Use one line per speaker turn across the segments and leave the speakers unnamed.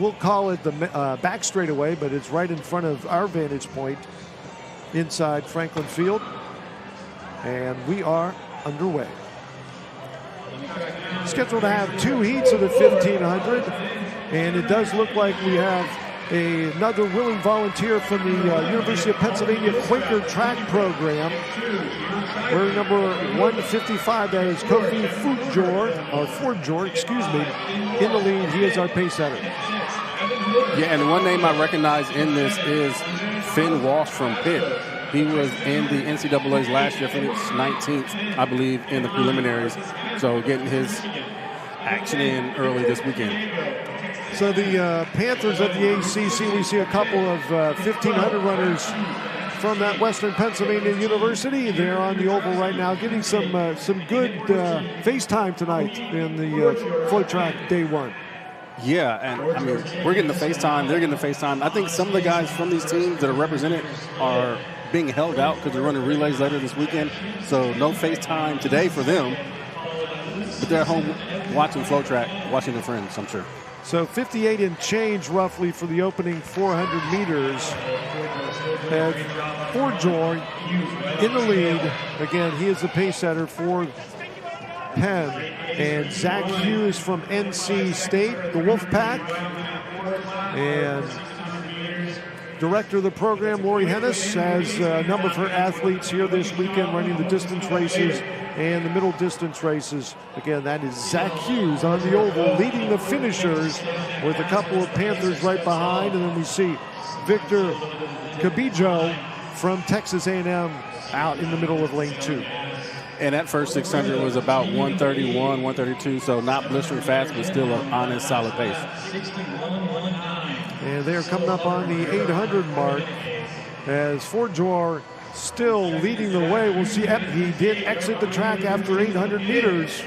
we'll call it the back straightaway, but it's right in front of our vantage point inside Franklin Field. And we are underway. Scheduled to have 2 heats of the 1500, and it does look like we have another willing volunteer from the University of Pennsylvania Quaker Track Program. We're number 155, that is Kofi Fordjor, in the lead. He is our pace setter.
Yeah, and one name I recognize in this is Finn Walsh from Pitt. He was in the NCAAs last year, finished 19th, I believe, in the preliminaries. So getting his action in early this weekend.
So the Panthers of the ACC, we see a couple of 1,500 runners from that Western Pennsylvania University. They're on the oval right now, getting some good face time tonight in the FloTrack Day 1.
Yeah, and I mean, we're getting the face time, they're getting the face time. I think some of the guys from these teams that are represented are being held out because they're running relays later this weekend. So no face time today for them. But they're home watching FloTrack, watching their friends, I'm sure.
So 58 and change roughly for the opening 400 meters. And Fordjor in the lead. Again, he is the pace setter for Penn. And Zach Hughes from NC State, the Wolfpack. And director of the program, Lori Hennis, has a number of her athletes here this weekend running the distance races and the middle distance races. Again, that is Zach Hughes on the oval leading the finishers with a couple of Panthers right behind. And then we see Victor Cabijo from Texas A&M out in the middle of lane 2.
And that first 600 was about 131, 132, so not blistering fast, but still an honest, solid pace.
And they're coming up on the 800 mark as Fordjor still leading the way. We'll see. He did exit the track after 800 meters.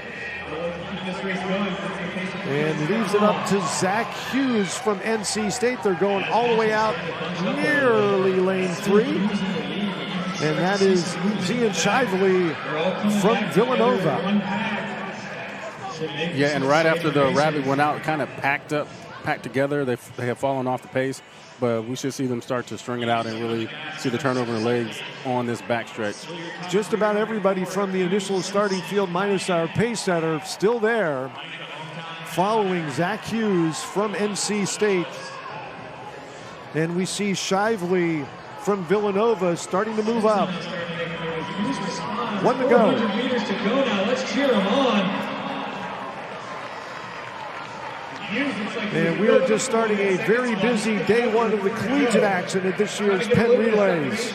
And leaves it up to Zach Hughes from NC State. They're going all the way out nearly lane 3. And that is Zian Shively from Villanova.
Yeah, and right after the rabbit went out, kind of packed together. They have fallen off the pace. But we should see them start to string it out and really see the turnover in the legs on this backstretch.
Just about everybody from the initial starting field, minus our pace setter, still there, following Zach Hughes from NC State. And we see Shively from Villanova starting to move up. 1 to go.
400 meters to go now. Let's cheer him on.
And we are just starting a very busy day 1 of the collegiate action at this year's Penn Relays.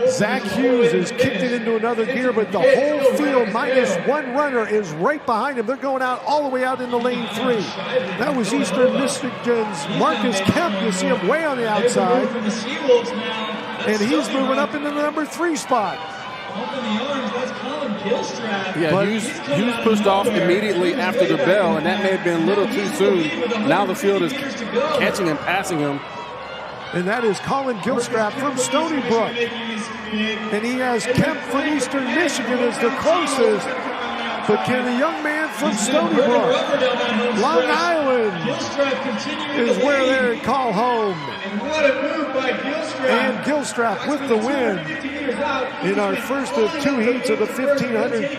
Zach Hughes has kicked it into another gear, but the whole field minus 1 runner is right behind him. They're going out all the way out into lane 3. That was Eastern Michigan's Marcus Kemp. You see him way on the outside. And he's moving up into the number 3 spot.
Yeah, Hughes pushed off immediately after the bell, and that may have been a little too soon. Now the field is catching and passing him.
And that is Colin Gilstrap from Stony Brook. And he has Kemp from Eastern Michigan as the closest. But can the young man from Stony Brook, Long Island, is where they call home. And Gilstrap with the win in our first of 2 heats of the 1500.